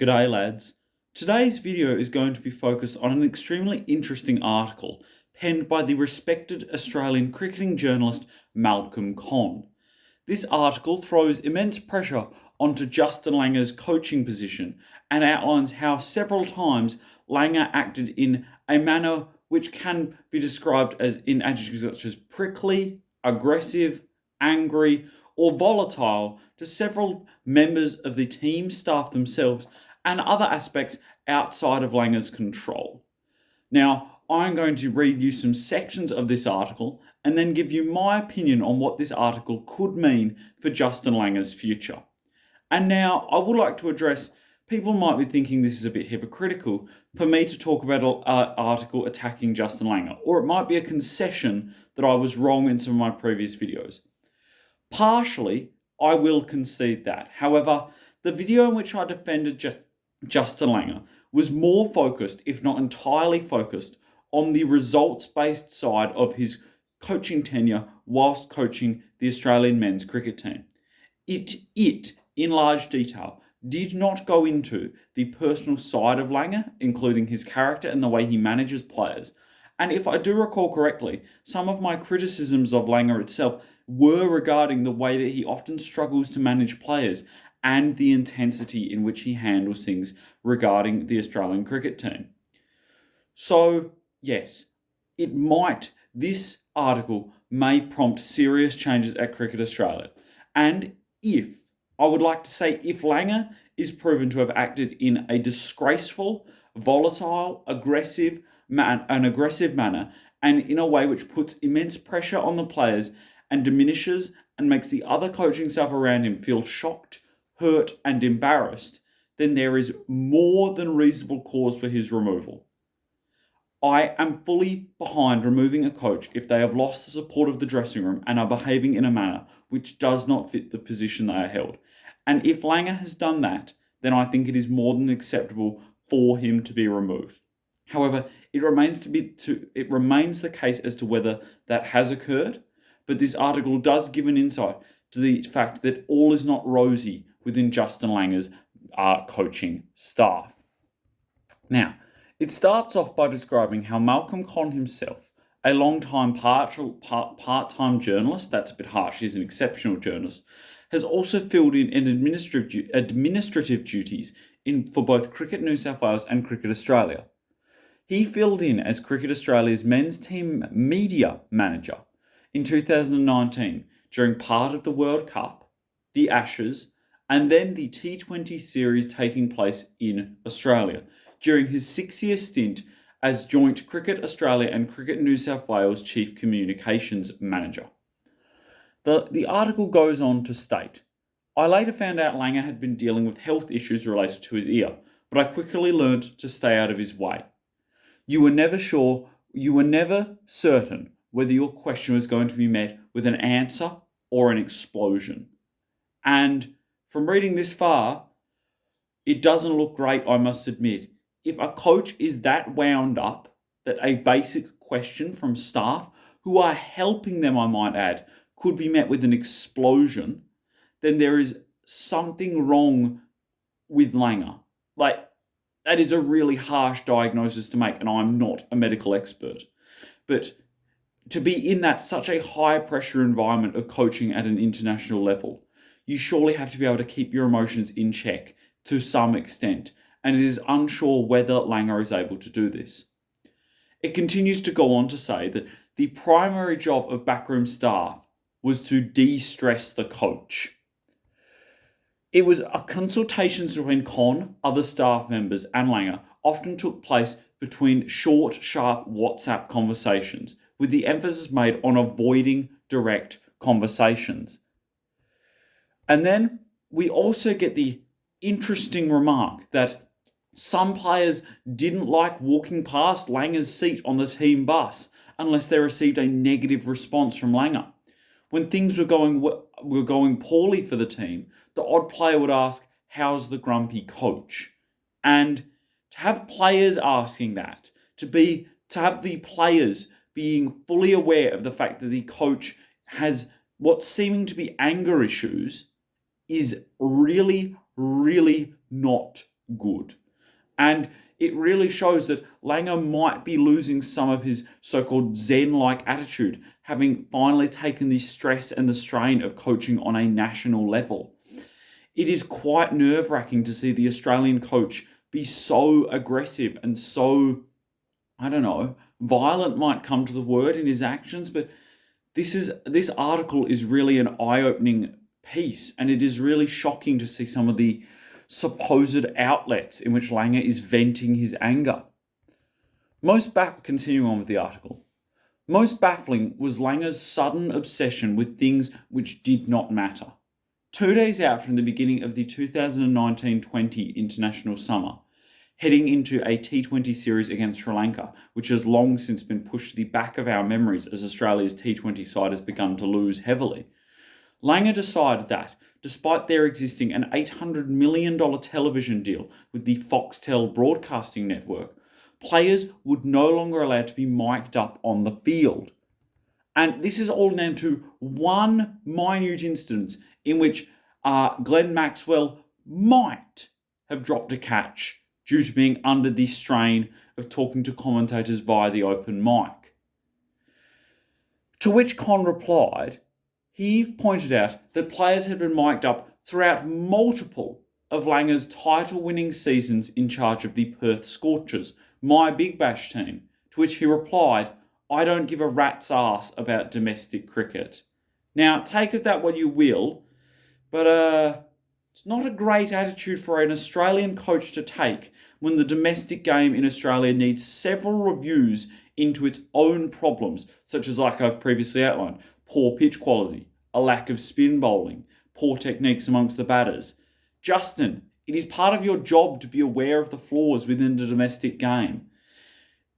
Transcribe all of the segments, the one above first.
G'day lads. Today's video is going to be focused on an extremely interesting article penned by the respected Australian cricketing journalist Malcolm Conn. This article throws immense pressure onto Justin Langer's coaching position and outlines how several times Langer acted in a manner which can be described as in adjectives such as prickly, aggressive, angry, or volatile to several members of the team staff themselves and other aspects outside of Langer's control. Now, I'm going to read you some sections of this article and then give you my opinion on what this article could mean for Justin Langer's future. And now, I would like to address, people might be thinking this is a bit hypocritical for me to talk about an article attacking Justin Langer, or it might be a concession that I was wrong in some of my previous videos. Partially, I will concede that. However, the video in which I defended Justin Langer was more focused, if not entirely focused, on the results-based side of his coaching tenure whilst coaching the Australian men's cricket team. It, in large detail, did not go into the personal side of Langer, including his character and the way he manages players. And if I do recall correctly, some of my criticisms of Langer itself were regarding the way that he often struggles to manage players and the intensity in which he handles things regarding the Australian cricket team. So, yes, this article may prompt serious changes at Cricket Australia. And if Langer is proven to have acted in a disgraceful, volatile, aggressive manner, and in a way which puts immense pressure on the players and diminishes and makes the other coaching staff around him feel shocked, hurt, and embarrassed, then there is more than reasonable cause for his removal. I am fully behind removing a coach if they have lost the support of the dressing room and are behaving in a manner which does not fit the position they are held. And if Langer has done that, then I think it is more than acceptable for him to be removed. However, it remains the case as to whether that has occurred, but this article does give an insight to the fact that all is not rosy within Justin Langer's coaching staff. Now, it starts off by describing how Malcolm Conn himself, a long-time part-time journalist, that's a bit harsh, he's an exceptional journalist, has also filled in administrative duties for both Cricket New South Wales and Cricket Australia. He filled in as Cricket Australia's men's team media manager in 2019 during part of the World Cup, the Ashes, and then the T20 series taking place in Australia during his 6-year stint as joint Cricket Australia and Cricket New South Wales Chief Communications Manager. The article goes on to state, I later found out Langer had been dealing with health issues related to his ear, but I quickly learned to stay out of his way. You were never certain whether your question was going to be met with an answer or an explosion. And from reading this far, it doesn't look great, I must admit. If a coach is that wound up that a basic question from staff, who are helping them, I might add, could be met with an explosion, then there is something wrong with Langer. That is a really harsh diagnosis to make, and I'm not a medical expert. But to be in such a high pressure environment of coaching at an international level, you surely have to be able to keep your emotions in check to some extent, and it is unsure whether Langer is able to do this. It continues to go on to say that the primary job of backroom staff was to de-stress the coach. It was consultations between Conn, other staff members, and Langer often took place between short, sharp WhatsApp conversations, with the emphasis made on avoiding direct conversations. And then we also get the interesting remark that some players didn't like walking past Langer's seat on the team bus unless they received a negative response from Langer. When things were going poorly for the team, the odd player would ask, how's the grumpy coach? And to have players asking that, to have the players being fully aware of the fact that the coach has what's seeming to be anger issues is really, really not good. And it really shows that Langer might be losing some of his so-called Zen-like attitude, having finally taken the stress and the strain of coaching on a national level. It is quite nerve-wracking to see the Australian coach be so aggressive and so, violent might come to the word in his actions, but this article is really an eye-opening piece, and it is really shocking to see some of the supposed outlets in which Langer is venting his anger. Continuing on with the article, most baffling was Langer's sudden obsession with things which did not matter. 2 days out from the beginning of the 2019-20 international summer, heading into a T20 series against Sri Lanka, which has long since been pushed to the back of our memories as Australia's T20 side has begun to lose heavily, Langer decided that, despite there existing an $800 million television deal with the Foxtel broadcasting network, players would no longer allowed to be mic'd up on the field. And this is all down to one minute instance in which Glenn Maxwell might have dropped a catch due to being under the strain of talking to commentators via the open mic. To which Conn replied, he pointed out that players had been mic'd up throughout multiple of Langer's title-winning seasons in charge of the Perth Scorchers, my Big Bash team, to which he replied, I don't give a rat's ass about domestic cricket. Now, take of that what you will, but it's not a great attitude for an Australian coach to take when the domestic game in Australia needs several reviews into its own problems, such as, like I've previously outlined, poor pitch quality, a lack of spin bowling, poor techniques amongst the batters. Justin, it is part of your job to be aware of the flaws within the domestic game.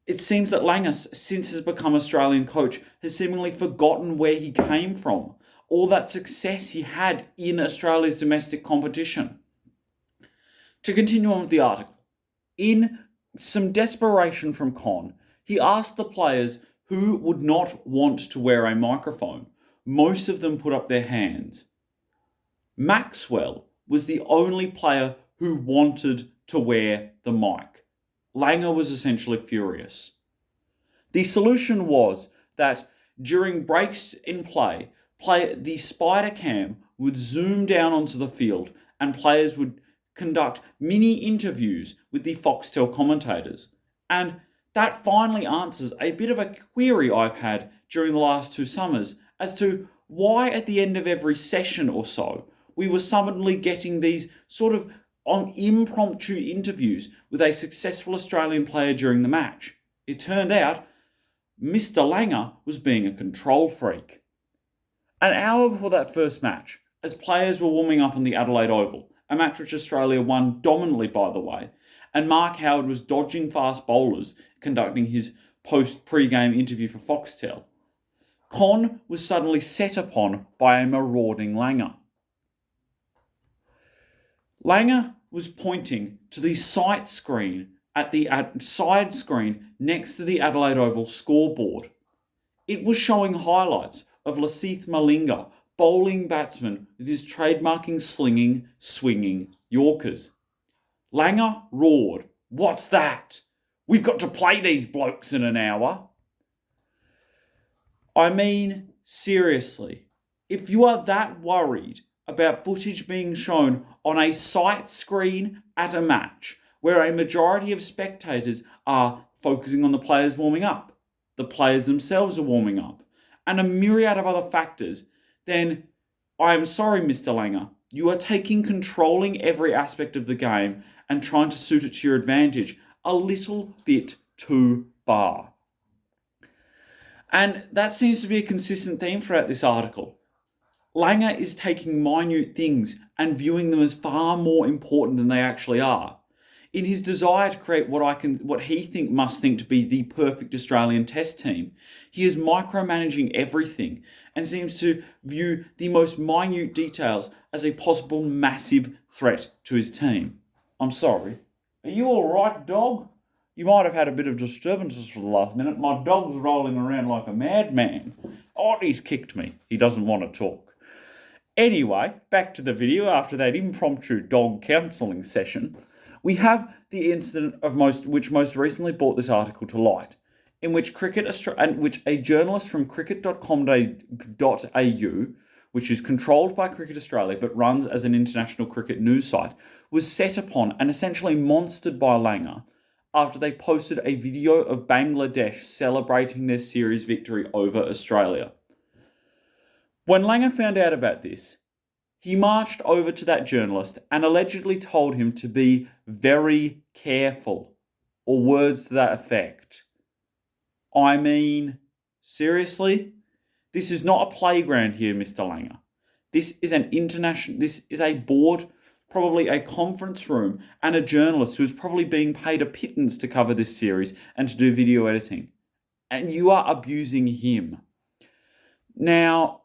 It seems that Langer, since he's become Australian coach, has seemingly forgotten where he came from, all that success he had in Australia's domestic competition. To continue on with the article, in some desperation from Conn, he asked the players who would not want to wear a microphone. Most of them put up their hands. Maxwell was the only player who wanted to wear the mic. Langer was essentially furious. The solution was that during breaks in play, the spider cam would zoom down onto the field and players would conduct mini interviews with the Foxtel commentators. And that finally answers a bit of a query I've had during the last 2 summers as to why at the end of every session or so, we were suddenly getting these sort of impromptu interviews with a successful Australian player during the match. It turned out Mr. Langer was being a control freak. An hour before that first match, as players were warming up on the Adelaide Oval, a match which Australia won dominantly by the way, and Mark Howard was dodging fast bowlers, conducting his pre-game interview for Foxtel, Conn was suddenly set upon by a marauding Langer. Langer was pointing to the sight screen at the side screen next to the Adelaide Oval scoreboard. It was showing highlights of Lasith Malinga, bowling batsman with his trademarking slinging, swinging Yorkers. Langer roared, "What's that? We've got to play these blokes in an hour." I mean, seriously, if you are that worried about footage being shown on a sight screen at a match where a majority of spectators are focusing on the players warming up, the players themselves are warming up, and a myriad of other factors, then I am sorry, Mr. Langer, you are controlling every aspect of the game and trying to suit it to your advantage a little bit too far. And that seems to be a consistent theme throughout this article. Langer is taking minute things and viewing them as far more important than they actually are. In his desire to create what he must think to be the perfect Australian Test team, he is micromanaging everything and seems to view the most minute details as a possible massive threat to his team. I'm sorry. Are you all right, dog? You might have had a bit of disturbances for the last minute. My dog's rolling around like a madman. Oh, he's kicked me. He doesn't want to talk. Anyway, back to the video after that impromptu dog counselling session. We have the incident of which most recently brought this article to light, in which a journalist from cricket.com.au, which is controlled by Cricket Australia but runs as an international cricket news site, was set upon and essentially monstered by Langer after they posted a video of Bangladesh celebrating their series victory over Australia. When Langer found out about this, he marched over to that journalist and allegedly told him to be very careful, or words to that effect. I mean, seriously? This is not a playground here, Mr. Langer. This is a board, probably a conference room, and a journalist who is probably being paid a pittance to cover this series and to do video editing. And you are abusing him. Now,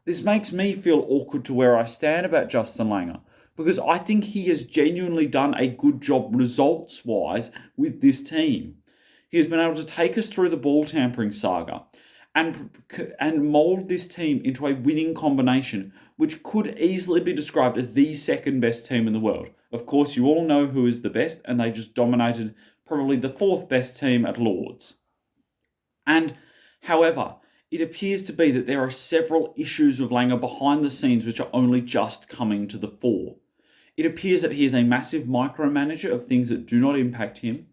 this makes me feel awkward to where I stand about Justin Langer, because I think he has genuinely done a good job results-wise with this team. He has been able to take us through the ball tampering saga and mould this team into a winning combination, which could easily be described as the second best team in the world. Of course, you all know who is the best, and they just dominated probably the fourth best team at Lord's. And, however, it appears to be that there are several issues with Langer behind the scenes which are only just coming to the fore. It appears that he is a massive micromanager of things that do not impact him.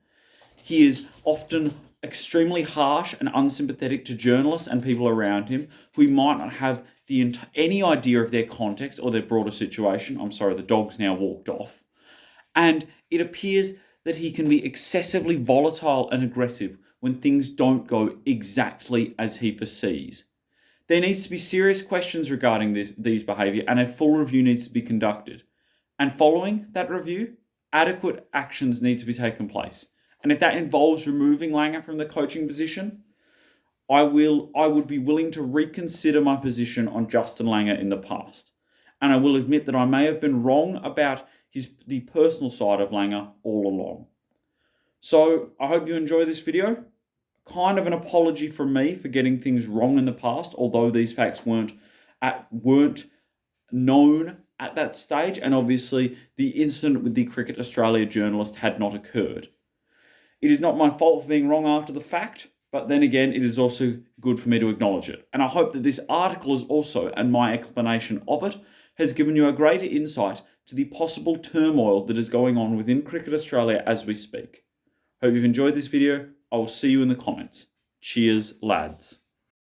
He is often extremely harsh and unsympathetic to journalists and people around him who might not have any idea of their context or their broader situation. I'm sorry, the dog's now walked off. And it appears that he can be excessively volatile and aggressive when things don't go exactly as he foresees. There needs to be serious questions regarding these behaviour, and a full review needs to be conducted. And following that review, adequate actions need to be taken place. And if that involves removing Langer from the coaching position, I would be willing to reconsider my position on Justin Langer in the past. And I will admit that I may have been wrong about the personal side of Langer all along. So I hope you enjoy this video. Kind of an apology from me for getting things wrong in the past, although these facts weren't known at that stage, and obviously the incident with the Cricket Australia journalist had not occurred. It is not my fault for being wrong after the fact, but then again, it is also good for me to acknowledge it. And I hope that this article is also, and my explanation of it, has given you a greater insight to the possible turmoil that is going on within Cricket Australia as we speak. Hope you've enjoyed this video. I will see you in the comments. Cheers, lads.